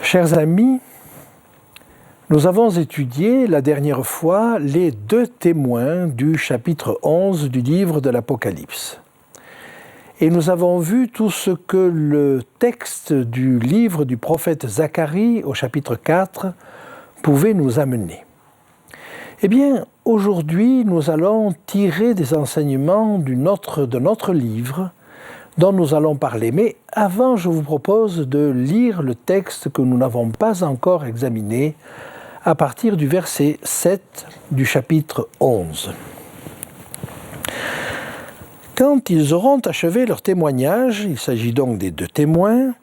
Chers amis, nous avons étudié la dernière fois les deux témoins du chapitre 11 du livre de l'Apocalypse. Et nous avons vu tout ce que le texte du livre du prophète Zacharie au chapitre 4 pouvait nous amener. Eh bien, aujourd'hui, nous allons tirer des enseignements de notre livre dont nous allons parler. Mais avant, je vous propose de lire le texte que nous n'avons pas encore examiné à partir du verset 7 du chapitre 11. Quand ils auront achevé leur témoignage, il s'agit donc des deux témoins,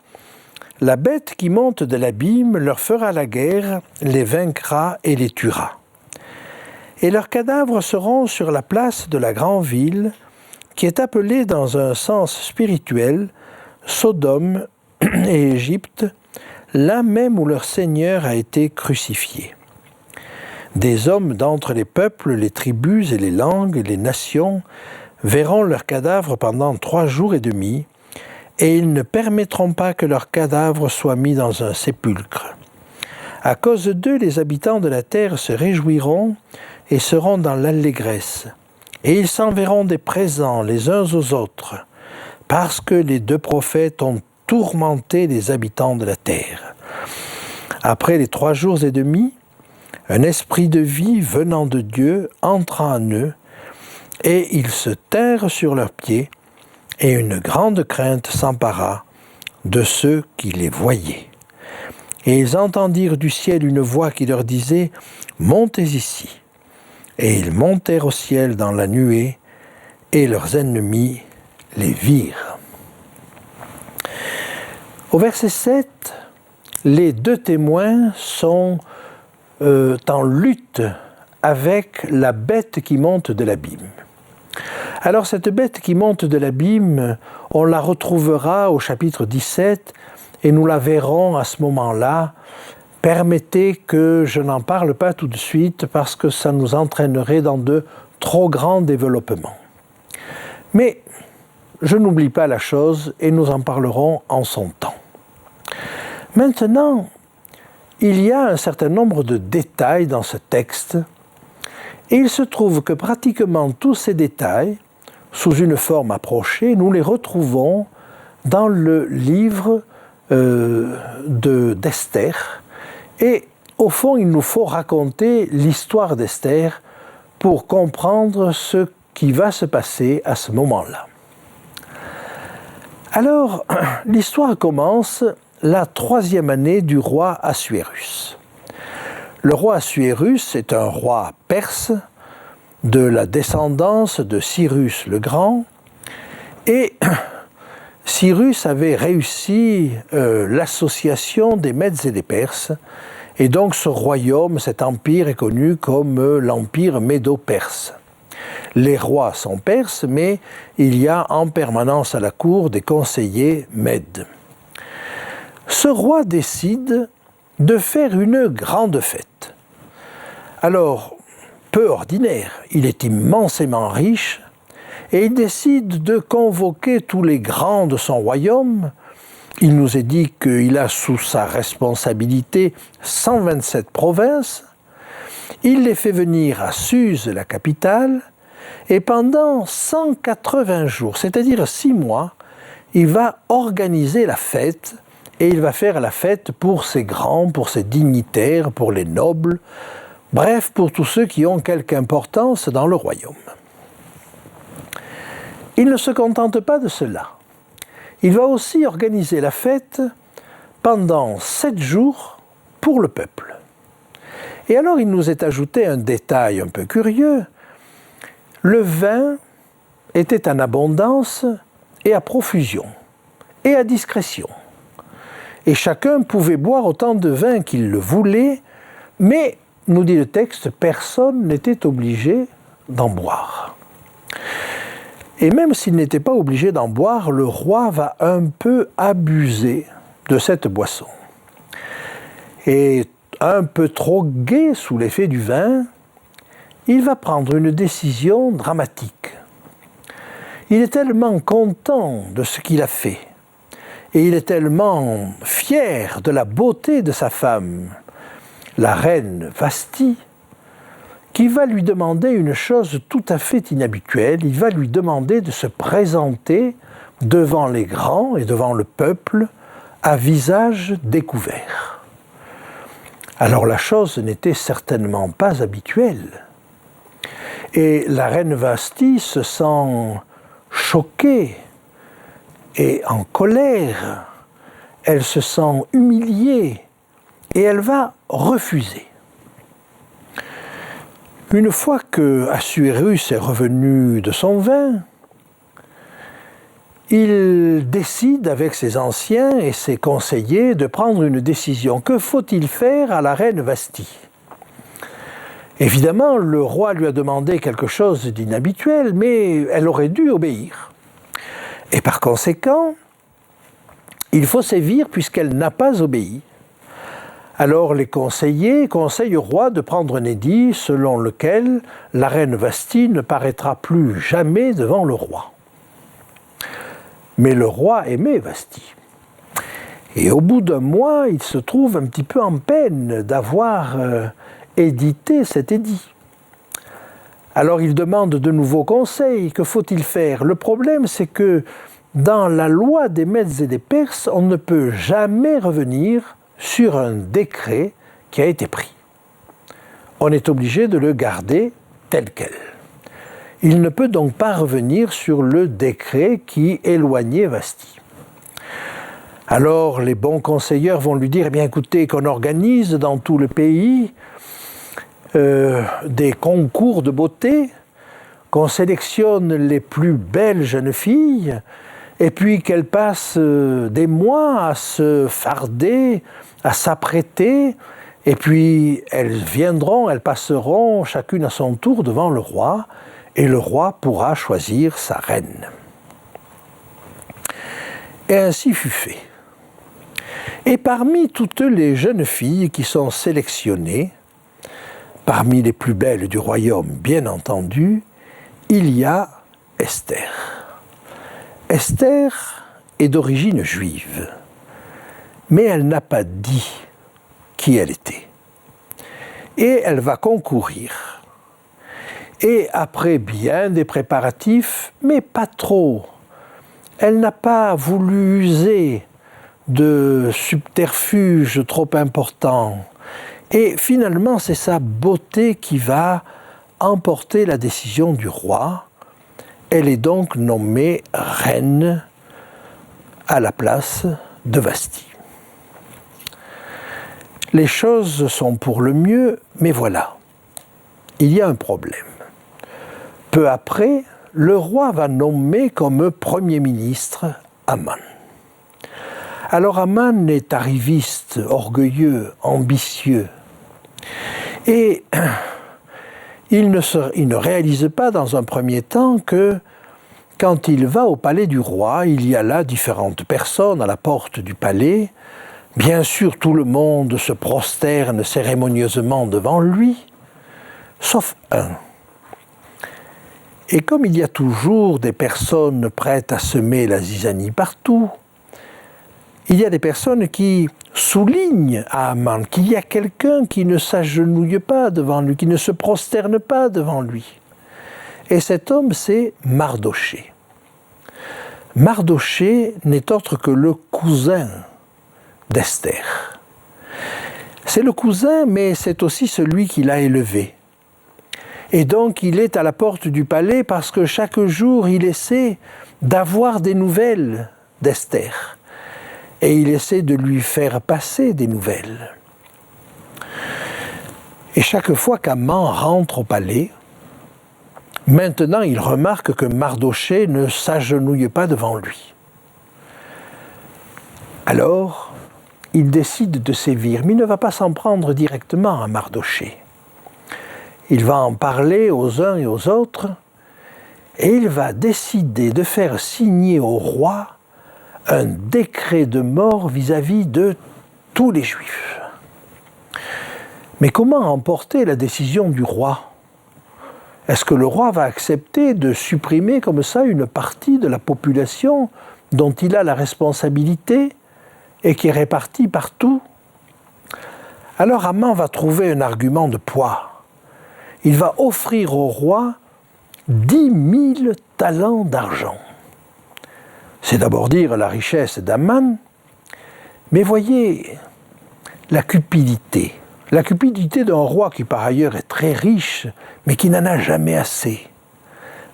la bête qui monte de l'abîme leur fera la guerre, les vaincra et les tuera. Et leurs cadavres seront sur la place de la grande ville, qui est appelée dans un sens spirituel Sodome et Égypte, là même où leur Seigneur a été crucifié. Des hommes d'entre les peuples, les tribus et les langues, les nations, verront leurs cadavres pendant 3 jours et demi, et ils ne permettront pas que leurs cadavres soient mis dans un sépulcre. À cause d'eux, les habitants de la terre se réjouiront et seront dans l'allégresse. Et ils s'enverront des présents les uns aux autres, parce que les deux prophètes ont tourmenté les habitants de la terre. Après les 3 jours et demi, un esprit de vie venant de Dieu entra en eux, et ils se tinrent sur leurs pieds, et une grande crainte s'empara de ceux qui les voyaient. Et ils entendirent du ciel une voix qui leur disait « Montez ici ». Et ils montèrent au ciel dans la nuée, et leurs ennemis les virent. Au verset 7, les deux témoins sont en lutte avec la bête qui monte de l'abîme. Alors cette bête qui monte de l'abîme, on la retrouvera au chapitre 17, et nous la verrons à ce moment-là. Permettez que je n'en parle pas tout de suite parce que ça nous entraînerait dans de trop grands développements. Mais je n'oublie pas la chose et nous en parlerons en son temps. Maintenant, il y a un certain nombre de détails dans ce texte et il se trouve que pratiquement tous ces détails, sous une forme approchée, nous les retrouvons dans le livre d'Esther. Et au fond, il nous faut raconter l'histoire d'Esther pour comprendre ce qui va se passer à ce moment-là. Alors, l'histoire commence la 3e année du roi Assuérus. Le roi Assuérus est un roi perse de la descendance de Cyrus le Grand, et Cyrus avait réussi l'association des Mèdes et des Perses, et donc ce royaume, cet empire est connu comme l'empire médo-perse. Les rois sont perses, mais il y a en permanence à la cour des conseillers mèdes. Ce roi décide de faire une grande fête. Alors, peu ordinaire, il est immensément riche, et il décide de convoquer tous les grands de son royaume. Il nous est dit qu'il a sous sa responsabilité 127 provinces. Il les fait venir à Suse, la capitale, et pendant 180 jours, c'est-à-dire 6 mois, il va organiser la fête, et il va faire la fête pour ses grands, pour ses dignitaires, pour les nobles, bref, pour tous ceux qui ont quelque importance dans le royaume. Il ne se contente pas de cela. Il va aussi organiser la fête pendant 7 jours pour le peuple. Et alors il nous est ajouté un détail un peu curieux. Le vin était en abondance et à profusion, et à discrétion. Et chacun pouvait boire autant de vin qu'il le voulait, mais, nous dit le texte, personne n'était obligé d'en boire. Et même s'il n'était pas obligé d'en boire, le roi va un peu abuser de cette boisson. Et un peu trop gai sous l'effet du vin, il va prendre une décision dramatique. Il est tellement content de ce qu'il a fait Et il est tellement fier de la beauté de sa femme, la reine Vasti, qu'il va lui demander une chose tout à fait inhabituelle. Il va lui demander de se présenter devant les grands et devant le peuple à visage découvert. Alors la chose n'était certainement pas habituelle. Et la reine Vasti se sent choquée et en colère. Elle se sent humiliée et elle va refuser. Une fois que Assuérus est revenu de son vin, il décide avec ses anciens et ses conseillers de prendre une décision. Que faut-il faire à la reine Vasti ? Évidemment, le roi lui a demandé quelque chose d'inhabituel, mais elle aurait dû obéir. Et par conséquent, il faut sévir puisqu'elle n'a pas obéi. Alors les conseillers conseillent au roi de prendre un édit selon lequel la reine Vasti ne paraîtra plus jamais devant le roi. Mais le roi aimait Vasti. Et au bout d'un mois, il se trouve un petit peu en peine d'avoir édité cet édit. Alors il demande de nouveaux conseils. Que faut-il faire ? Le problème, c'est que dans la loi des Mèdes et des Perses, on ne peut jamais revenir sur un décret qui a été pris. On est obligé de le garder tel quel. Il ne peut donc pas revenir sur le décret qui éloignait Vasti. Alors les bons conseillers vont lui dire, eh bien écoutez, qu'on organise dans tout le pays des concours de beauté, qu'on sélectionne les plus belles jeunes filles, et puis qu'elles passent des mois à se farder, à s'apprêter, et puis elles passeront chacune à son tour devant le roi, et le roi pourra choisir sa reine. Et ainsi fut fait. Et parmi toutes les jeunes filles qui sont sélectionnées, parmi les plus belles du royaume, bien entendu, il y a Esther. Esther est d'origine juive, mais elle n'a pas dit qui elle était. Et elle va concourir. Et après bien des préparatifs, mais pas trop, elle n'a pas voulu user de subterfuges trop importants. Et finalement, c'est sa beauté qui va emporter la décision du roi. Elle est donc nommée reine à la place de Vasti. Les choses sont pour le mieux, mais voilà, il y a un problème. Peu après, le roi va nommer comme Premier ministre Aman. Alors Aman est arriviste, orgueilleux, ambitieux. Et il ne réalise pas dans un premier temps que quand il va au palais du roi, il y a là différentes personnes à la porte du palais. Bien sûr, tout le monde se prosterne cérémonieusement devant lui, sauf un. Et comme il y a toujours des personnes prêtes à semer la zizanie partout, il y a des personnes qui soulignent à Aman qu'il y a quelqu'un qui ne s'agenouille pas devant lui, qui ne se prosterne pas devant lui. Et cet homme, c'est Mardochée. Mardochée n'est autre que le cousin d'Esther. C'est le cousin, mais c'est aussi celui qui l'a élevé. Et donc, il est à la porte du palais parce que chaque jour, il essaie d'avoir des nouvelles d'Esther. Et il essaie de lui faire passer des nouvelles. Et chaque fois qu'Aman rentre au palais, maintenant il remarque que Mardochée ne s'agenouille pas devant lui. Alors, il décide de sévir, mais il ne va pas s'en prendre directement à Mardochée. Il va en parler aux uns et aux autres, et il va décider de faire signer au roi un décret de mort vis-à-vis de tous les Juifs. Mais comment emporter la décision du roi ? Est-ce que le roi va accepter de supprimer comme ça une partie de la population dont il a la responsabilité et qui est répartie partout. Alors Haman va trouver un argument de poids. Il va offrir au roi 10 000 talents d'argent. C'est d'abord dire la richesse d'Haman, mais voyez la cupidité. La cupidité d'un roi qui par ailleurs est très riche, mais qui n'en a jamais assez,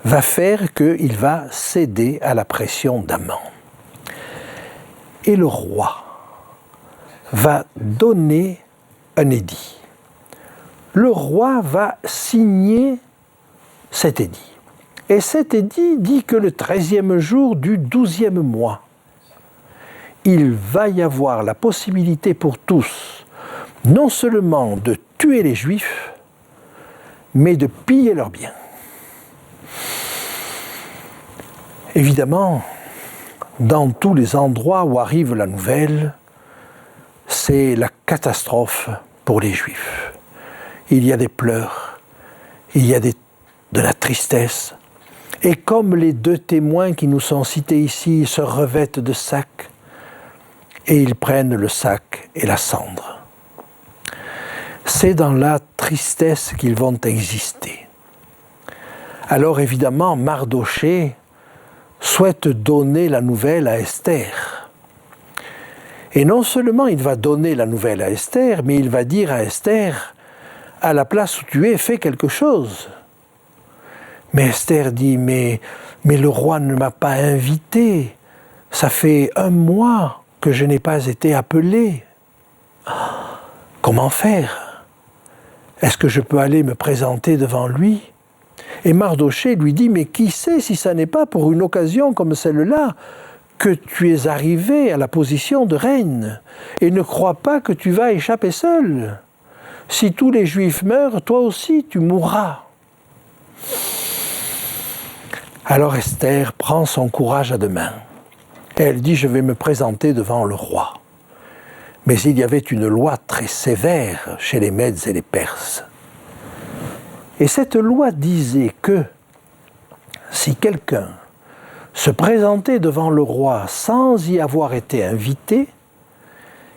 va faire qu'il va céder à la pression d'Haman. Et le roi va donner un édit. Le roi va signer cet édit. Et cet édit dit que le 13e jour du 12e mois, il va y avoir la possibilité pour tous, non seulement de tuer les Juifs, mais de piller leurs biens. Évidemment, dans tous les endroits où arrive la nouvelle, c'est la catastrophe pour les Juifs. Il y a des pleurs, il y a de la tristesse. Et comme les 2 témoins qui nous sont cités ici se revêtent de sacs, et ils prennent le sac et la cendre. C'est dans la tristesse qu'ils vont exister. Alors évidemment, Mardochée souhaite donner la nouvelle à Esther. Et non seulement il va donner la nouvelle à Esther, mais il va dire à Esther, à la place où tu es, fais quelque chose. Mais Esther dit, mais le roi ne m'a pas invité. Ça fait 1 mois que je n'ai pas été appelée. Comment faire? Est-ce que je peux aller me présenter devant lui? Et Mardochée lui dit, mais qui sait si ça n'est pas pour une occasion comme celle-là que tu es arrivée à la position de reine, et ne crois pas que tu vas échapper seule. Si tous les Juifs meurent, toi aussi tu mourras. Alors Esther prend son courage à 2 mains. Elle dit, je vais me présenter devant le roi. Mais il y avait une loi très sévère chez les Mèdes et les Perses. Et cette loi disait que si quelqu'un se présentait devant le roi sans y avoir été invité,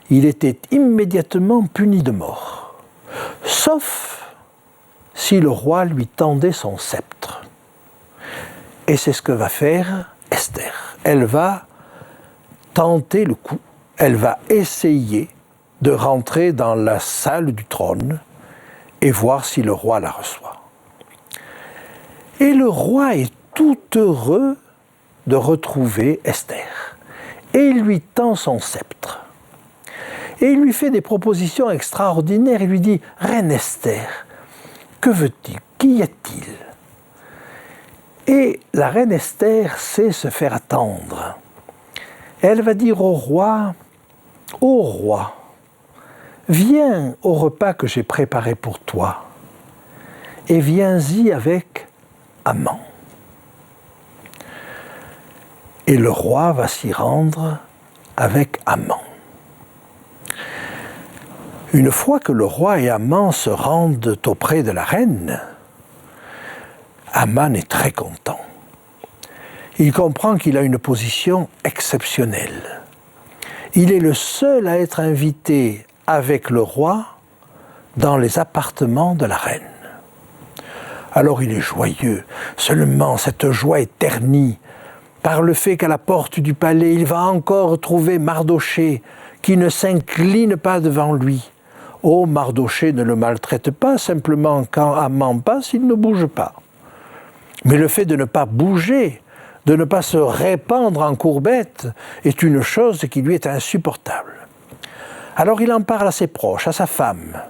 il était immédiatement puni de mort, sauf si le roi lui tendait son sceptre. Et c'est ce que va faire Esther. Elle va tenter le coup, elle va essayer de rentrer dans la salle du trône et voir si le roi la reçoit. Et le roi est tout heureux de retrouver Esther. Et il lui tend son sceptre. Et il lui fait des propositions extraordinaires. Il lui dit, « Reine Esther, que veux-tu? Qu'y a-t-il » Et la reine Esther sait se faire attendre. Elle va dire au roi, « Ô roi, viens au repas que j'ai préparé pour toi, et viens-y avec Haman. » Et le roi va s'y rendre avec Haman. Une fois que le roi et Haman se rendent auprès de la reine, Haman est très content. Il comprend qu'il a une position exceptionnelle. Il est le seul à être invité avec le roi dans les appartements de la reine. Alors il est joyeux, seulement cette joie est ternie par le fait qu'à la porte du palais, il va encore trouver Mardochée qui ne s'incline pas devant lui. Oh, Mardochée ne le maltraite pas, simplement quand Haman passe, il ne bouge pas. Mais le fait de ne pas bouger, de ne pas se répandre en courbettes, est une chose qui lui est insupportable. Alors il en parle à ses proches, à sa femme.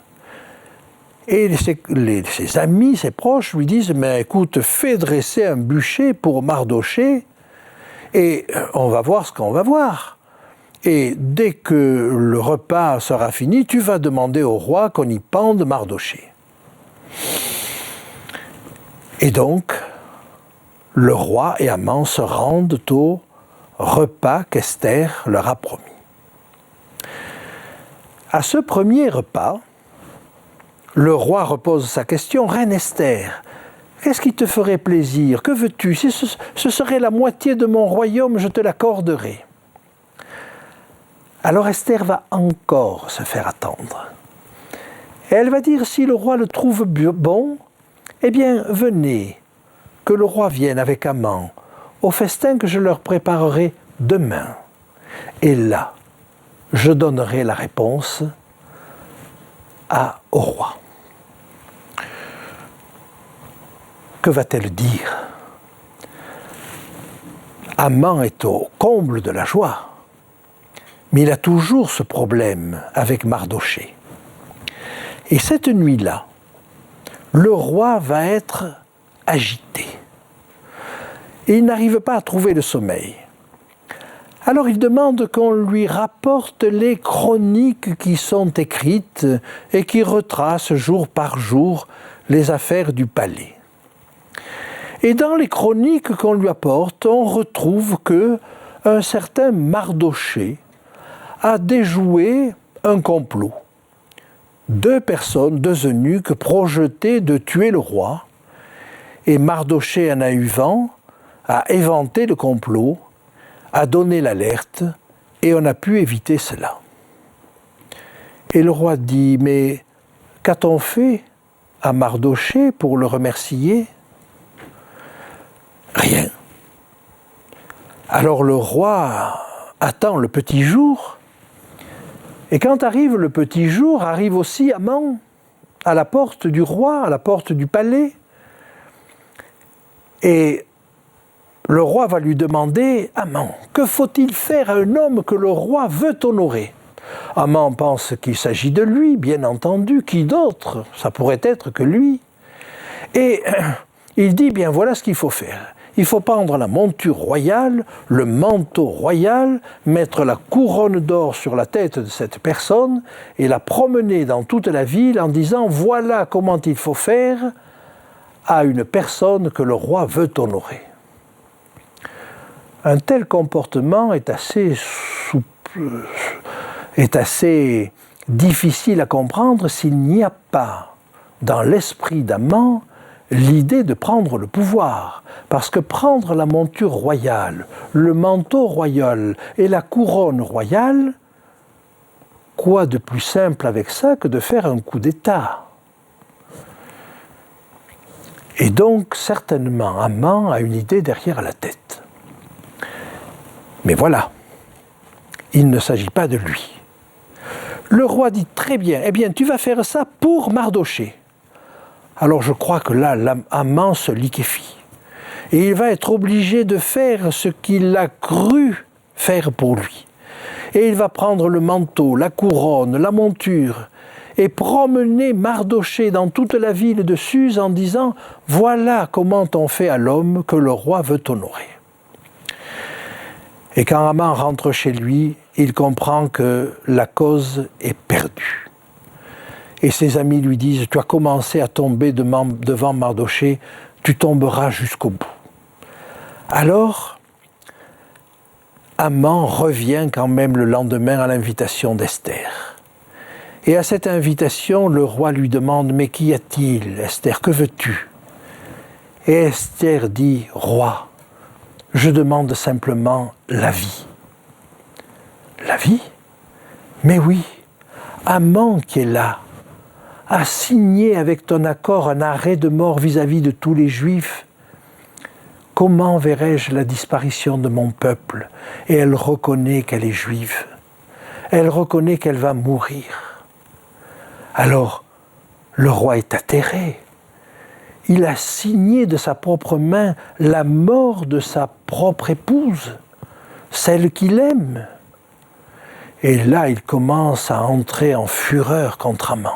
Et ses amis, ses proches lui disent « Mais écoute, fais dresser un bûcher pour Mardochée et on va voir ce qu'on va voir. Et dès que le repas sera fini, tu vas demander au roi qu'on y pende Mardochée. » Et donc, le roi et Haman se rendent au repas qu'Esther leur a promis. À ce premier repas, le roi repose sa question, « Reine Esther, Qu'est-ce qui te ferait plaisir? Que veux-tu? Si ce serait la moitié de mon royaume, je te l'accorderai. » Alors Esther va encore se faire attendre. Et elle va dire, si le roi le trouve bon, eh bien, venez, que le roi vienne avec Haman au festin que je leur préparerai demain. Et là, je donnerai la réponse au roi. Que va-t-elle dire? Haman est au comble de la joie, mais il a toujours ce problème avec Mardochée. Et cette nuit-là, le roi va être agité. Et il n'arrive pas à trouver le sommeil. Alors il demande qu'on lui rapporte les chroniques qui sont écrites et qui retracent jour par jour les affaires du palais. Et dans les chroniques qu'on lui apporte, on retrouve qu'un certain Mardochée a déjoué un complot. 2 personnes, 2 eunuques, projetaient de tuer le roi, et Mardochée en a eu vent, a éventé le complot, a donné l'alerte, et on a pu éviter cela. Et le roi dit, mais qu'a-t-on fait à Mardochée pour le remercier? Rien. Alors le roi attend le petit jour, et quand arrive le petit jour, arrive aussi Haman à la porte du roi, à la porte du palais. Et le roi va lui demander, Haman, que faut-il faire à un homme que le roi veut honorer? Haman pense qu'il s'agit de lui, bien entendu, qui d'autre? Ça pourrait être que lui. Et il dit, bien voilà ce qu'il faut faire. Il faut prendre la monture royale, le manteau royal, mettre la couronne d'or sur la tête de cette personne et la promener dans toute la ville en disant « Voilà comment il faut faire à une personne que le roi veut honorer. » Un tel comportement est assez difficile à comprendre s'il n'y a pas dans l'esprit d'Haman l'idée de prendre le pouvoir. Parce que prendre la monture royale, le manteau royal et la couronne royale, quoi de plus simple avec ça que de faire un coup d'État? Et donc, certainement, Haman a une idée derrière la tête. Mais voilà, il ne s'agit pas de lui. Le roi dit très bien, eh bien, tu vas faire ça pour Mardochée. Alors je crois que là, Haman se liquéfie. Et il va être obligé de faire ce qu'il a cru faire pour lui. Et il va prendre le manteau, la couronne, la monture, et promener Mardochée dans toute la ville de Suse en disant « Voilà comment on fait à l'homme que le roi veut honorer. » Et quand Haman rentre chez lui, il comprend que la cause est perdue. Et ses amis lui disent « Tu as commencé à tomber devant Mardochée, tu tomberas jusqu'au bout. » Alors, Haman revient quand même le lendemain à l'invitation d'Esther. Et à cette invitation, le roi lui demande « Mais qu'y a-t-il, Esther, que veux-tu » Et Esther dit « Roi, je demande simplement la vie. » La vie? Mais oui, Haman qui est là, a signé avec ton accord un arrêt de mort vis-à-vis de tous les Juifs. Comment verrai-je la disparition de mon peuple? Et elle reconnaît qu'elle est juive. Elle reconnaît qu'elle va mourir. Alors, le roi est atterré. Il a signé de sa propre main la mort de sa propre épouse, celle qu'il aime. Et là, il commence à entrer en fureur contre Haman.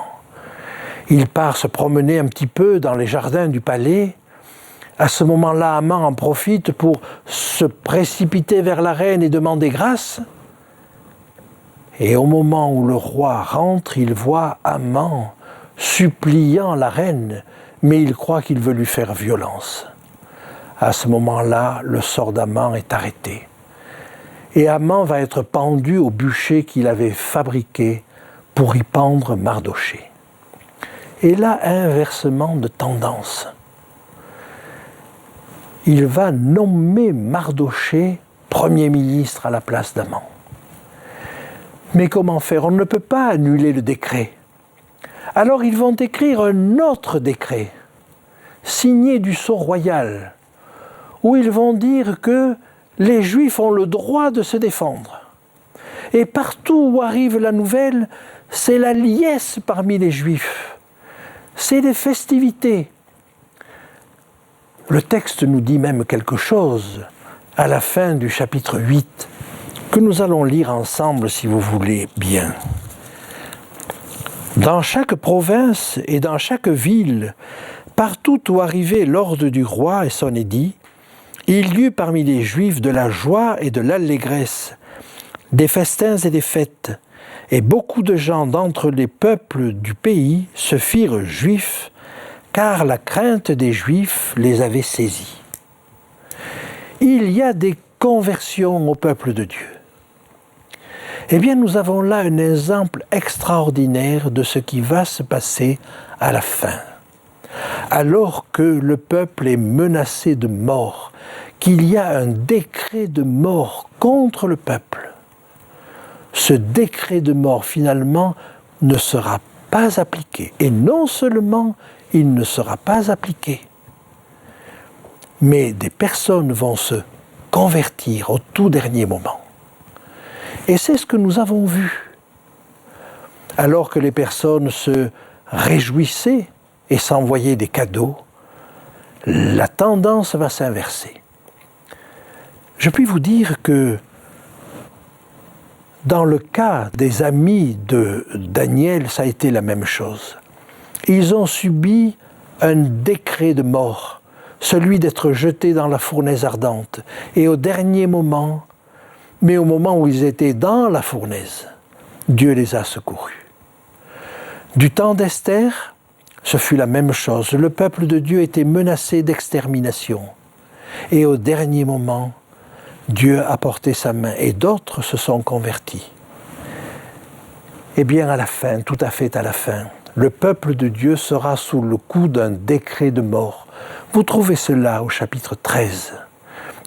Il part se promener un petit peu dans les jardins du palais. À ce moment-là, Haman en profite pour se précipiter vers la reine et demander grâce. Et au moment où le roi rentre, il voit Haman suppliant la reine, mais il croit qu'il veut lui faire violence. À ce moment-là, le sort d'Haman est arrêté. Et Haman va être pendu au bûcher qu'il avait fabriqué pour y pendre Mardochée. Et là, inversement de tendance. il va nommer Mardochée Premier ministre à la place d'Aman. Mais comment faire? On ne peut pas annuler le décret. Alors ils vont écrire un autre décret, signé du sceau royal, où ils vont dire que les Juifs ont le droit de se défendre. Et partout où arrive la nouvelle, c'est la liesse parmi les Juifs. C'est des festivités. Le texte nous dit même quelque chose à la fin du chapitre 8, que nous allons lire ensemble si vous voulez bien. Dans chaque province et dans chaque ville, partout où arrivait l'ordre du roi et son édit, il y eut parmi les Juifs de la joie et de l'allégresse, des festins et des fêtes, et beaucoup de gens d'entre les peuples du pays se firent juifs, car la crainte des Juifs les avait saisis. Il y a des conversions au peuple de Dieu. Eh bien, nous avons là un exemple extraordinaire de ce qui va se passer à la fin. Alors que le peuple est menacé de mort, qu'il y a un décret de mort contre le peuple, ce décret de mort, finalement, ne sera pas appliqué. Et non seulement il ne sera pas appliqué, mais des personnes vont se convertir au tout dernier moment. Et c'est ce que nous avons vu. Alors que les personnes se réjouissaient et s'envoyaient des cadeaux, la tendance va s'inverser. Je puis vous dire que dans le cas des amis de Daniel, ça a été la même chose. Ils ont subi un décret de mort, celui d'être jetés dans la fournaise ardente. Et au dernier moment, mais au moment où ils étaient dans la fournaise, Dieu les a secourus. Du temps d'Esther, ce fut la même chose. Le peuple de Dieu était menacé d'extermination. Et au dernier moment, Dieu a porté sa main et d'autres se sont convertis. Eh bien, à la fin, tout à fait à la fin, le peuple de Dieu sera sous le coup d'un décret de mort. Vous trouvez cela au chapitre 13.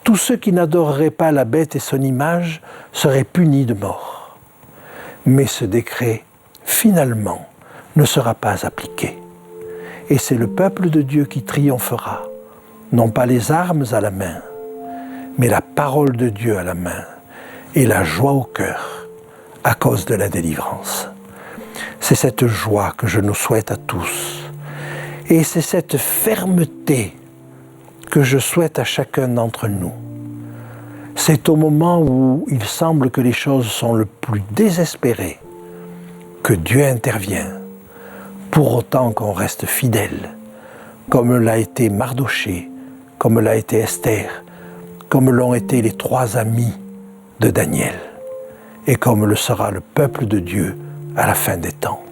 Tous ceux qui n'adoreraient pas la bête et son image seraient punis de mort. Mais ce décret, finalement, ne sera pas appliqué. Et c'est le peuple de Dieu qui triomphera, non pas les armes à la main, mais la parole de Dieu à la main et la joie au cœur à cause de la délivrance. C'est cette joie que je nous souhaite à tous. Et c'est cette fermeté que je souhaite à chacun d'entre nous. C'est au moment où il semble que les choses sont le plus désespérées que Dieu intervient, pour autant qu'on reste fidèle, comme l'a été Mardochée, comme l'a été Esther, comme l'ont été les 3 amis de Daniel, et comme le sera le peuple de Dieu à la fin des temps.